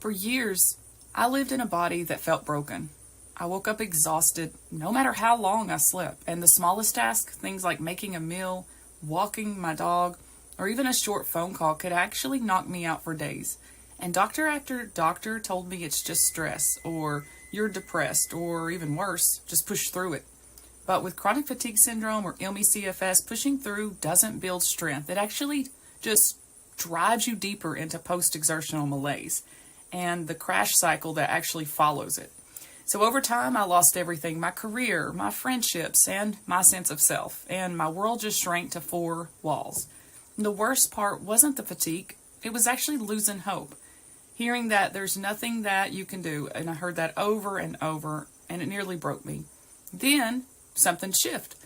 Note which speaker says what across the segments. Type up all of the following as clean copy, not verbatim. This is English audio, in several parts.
Speaker 1: For years, I lived in a body that felt broken. I woke up exhausted no matter how long I slept, and the smallest task, things like making a meal, walking my dog, or even a short phone call could actually knock me out for days. And doctor after doctor told me it's just stress, or you're depressed, or even worse, just push through it. But with chronic fatigue syndrome or ILMI CFS, pushing through doesn't build strength. It actually just drives you deeper into post-exertional malaise and the crash cycle that actually follows it. So over time, I lost everything: my career, my friendships, and my sense of self. And my world just shrank to four walls. And the worst part wasn't the fatigue. It was actually losing hope. Hearing that there's nothing that you can do. And I heard that over and over, and it nearly broke me. Then something shifted.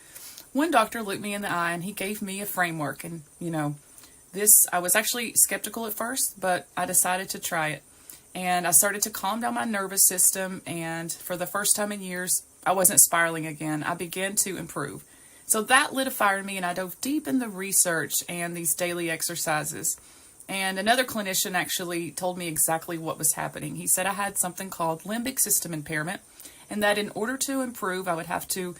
Speaker 1: One doctor looked me in the eye and he gave me a framework. And, I was actually skeptical at first, but I decided to try it. And I started to calm down my nervous system, and for the first time in years, I wasn't spiraling again. I began to improve. So that lit a fire in me, and I dove deep in the research and these daily exercises. And another clinician actually told me exactly what was happening. He said I had something called limbic system impairment, and that in order to improve, I would have to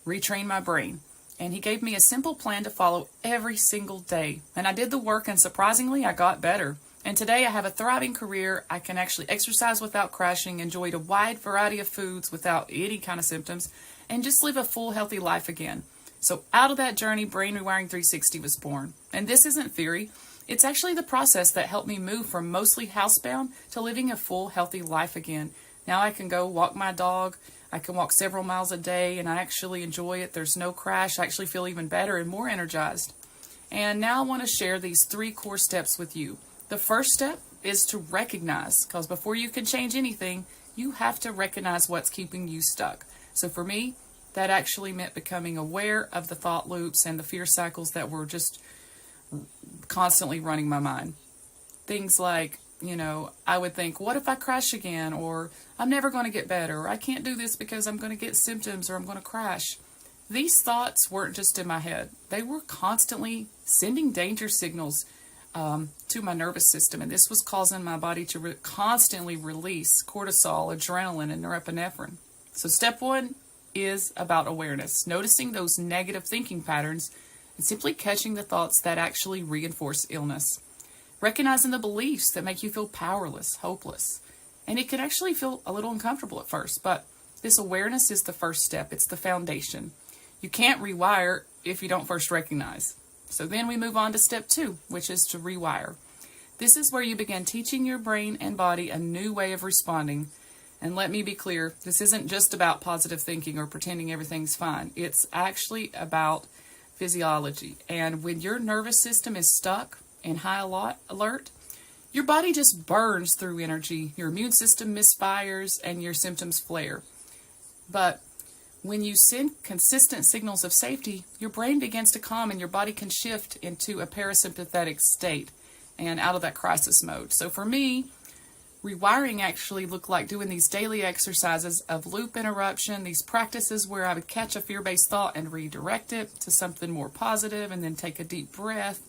Speaker 1: retrain my brain. And he gave me a simple plan to follow every single day. And I did the work, and surprisingly, I got better. And today I have a thriving career. I can actually exercise without crashing, enjoy a wide variety of foods without any kind of symptoms, and just live a full, healthy life again. So out of that journey, Brain Rewiring 360 was born. And this isn't theory. It's actually the process that helped me move from mostly housebound to living a full, healthy life again. Now I can go walk my dog. I can walk several miles a day, and I actually enjoy it. There's no crash. I actually feel even better and more energized. And now I want to share these 3 core steps with you. The first step is to recognize, because before you can change anything, you have to recognize what's keeping you stuck. So for me, that actually meant becoming aware of the thought loops and the fear cycles that were just constantly running my mind. Things like, I would think, what if I crash again? Or I'm never going to get better. Or I can't do this because I'm going to get symptoms or I'm going to crash. These thoughts weren't just in my head. They were constantly sending danger signals to my nervous system, and this was causing my body to constantly release cortisol, adrenaline, and norepinephrine. So step 1 is about awareness, noticing those negative thinking patterns and simply catching the thoughts that actually reinforce illness. Recognizing the beliefs that make you feel powerless, hopeless. And it can actually feel a little uncomfortable at first, but this awareness is the first step. It's the foundation. You can't rewire if you don't first recognize. So then we move on to step 2, which is to rewire. This is where you begin teaching your brain and body a new way of responding. And let me be clear, this isn't just about positive thinking or pretending everything's fine. It's actually about physiology. And when your nervous system is stuck in high alert, your body just burns through energy. Your immune system misfires and your symptoms flare. But when you send consistent signals of safety, your brain begins to calm and your body can shift into a parasympathetic state and out of that crisis mode. So for me, rewiring actually looked like doing these daily exercises of loop interruption, these practices where I would catch a fear-based thought and redirect it to something more positive, and then take a deep breath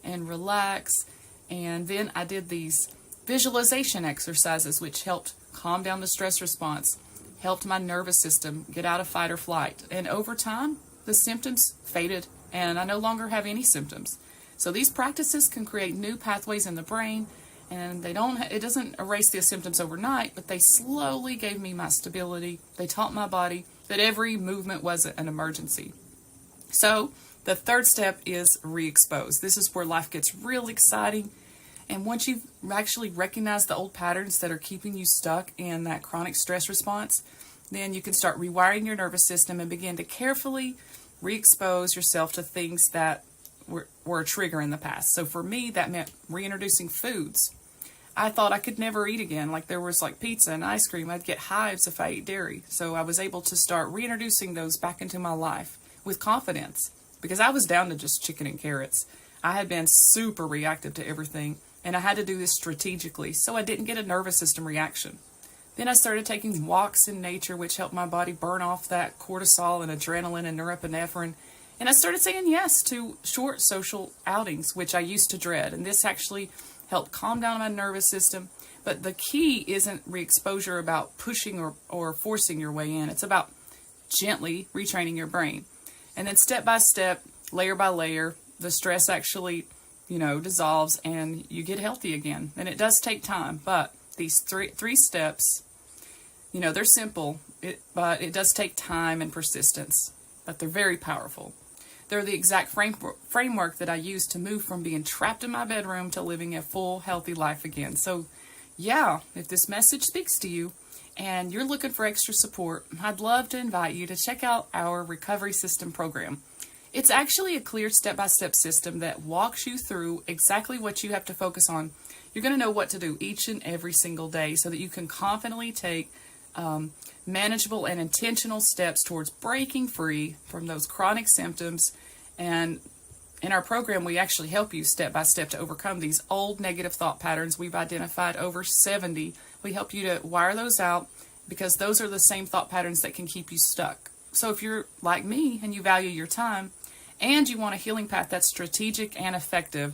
Speaker 1: and relax. And then I did these visualization exercises which helped calm down the stress response, helped my nervous system get out of fight or flight. And over time, the symptoms faded and I no longer have any symptoms. So these practices can create new pathways in the brain, and it doesn't erase the symptoms overnight, but they slowly gave me my stability. They taught my body that every movement wasn't an emergency. So the third step is re-expose. This is where life gets real exciting. And once you've actually recognized the old patterns that are keeping you stuck in that chronic stress response, then you can start rewiring your nervous system and begin to carefully re-expose yourself to things that were a trigger in the past. So for me, that meant reintroducing foods. I thought I could never eat again. Like there was like pizza and ice cream. I'd get hives if I ate dairy. So I was able to start reintroducing those back into my life with confidence, because I was down to just chicken and carrots. I had been super reactive to everything, and I had to do this strategically so I didn't get a nervous system reaction. Then I started taking walks in nature, which helped my body burn off that cortisol and adrenaline and norepinephrine. And I started saying yes to short social outings, which I used to dread. And this actually helped calm down my nervous system. But the key isn't re-exposure about pushing or forcing your way in. It's about gently retraining your brain. And then step by step, layer by layer, the stress actually, dissolves and you get healthy again. And it does take time, but these three steps, they're simple, but it does take time and persistence, but they're very powerful. They're the exact framework that I use to move from being trapped in my bedroom to living a full, healthy life again. So, yeah, if this message speaks to you and you're looking for extra support, I'd love to invite you to check out our Recovery System program. It's actually a clear step-by-step system that walks you through exactly what you have to focus on. You're going to know what to do each and every single day so that you can confidently take manageable and intentional steps towards breaking free from those chronic symptoms. And in our program, we actually help you step by step to overcome these old negative thought patterns. We've identified over 70. We help you to wire those out because those are the same thought patterns that can keep you stuck. So if you're like me and you value your time and you want a healing path that's strategic and effective,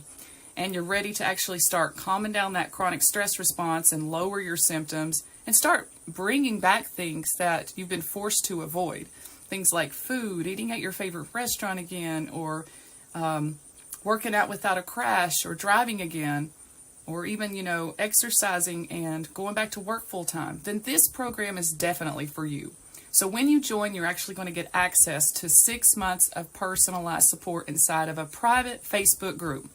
Speaker 1: and you're ready to actually start calming down that chronic stress response and lower your symptoms and start bringing back things that you've been forced to avoid. Things like food, eating at your favorite restaurant again, or working out without a crash, or driving again, or even, exercising and going back to work full time, then this program is definitely for you. So when you join, you're actually going to get access to 6 months of personalized support inside of a private Facebook group.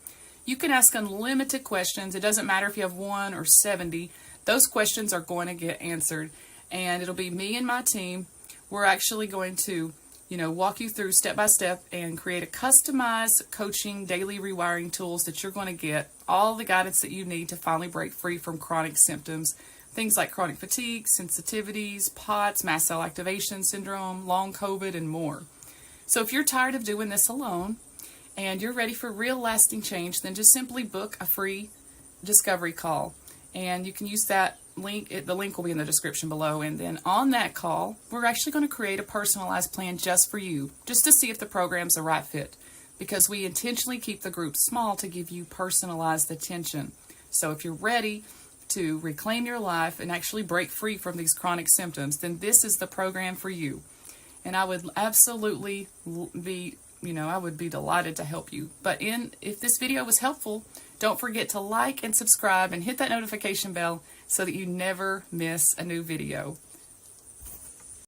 Speaker 1: You can ask unlimited questions. It doesn't matter if you have 1 or 70. Those questions are going to get answered. And it'll be me and my team. We're actually going to, walk you through step by step and create a customized coaching daily rewiring tools that you're going to get all the guidance that you need to finally break free from chronic symptoms. Things like chronic fatigue, sensitivities, POTS, mast cell activation syndrome, long COVID, and more. So if you're tired of doing this alone, and you're ready for real lasting change, then just simply book a free discovery call. And you can use that link. The link will be in the description below. And then on that call, we're actually going to create a personalized plan just for you, just to see if the program's the right fit. Because we intentionally keep the group small to give you personalized attention. So if you're ready to reclaim your life and actually break free from these chronic symptoms, then this is the program for you. And I would absolutely be I would be delighted to help you. But if this video was helpful, don't forget to like and subscribe and hit that notification bell so that you never miss a new video.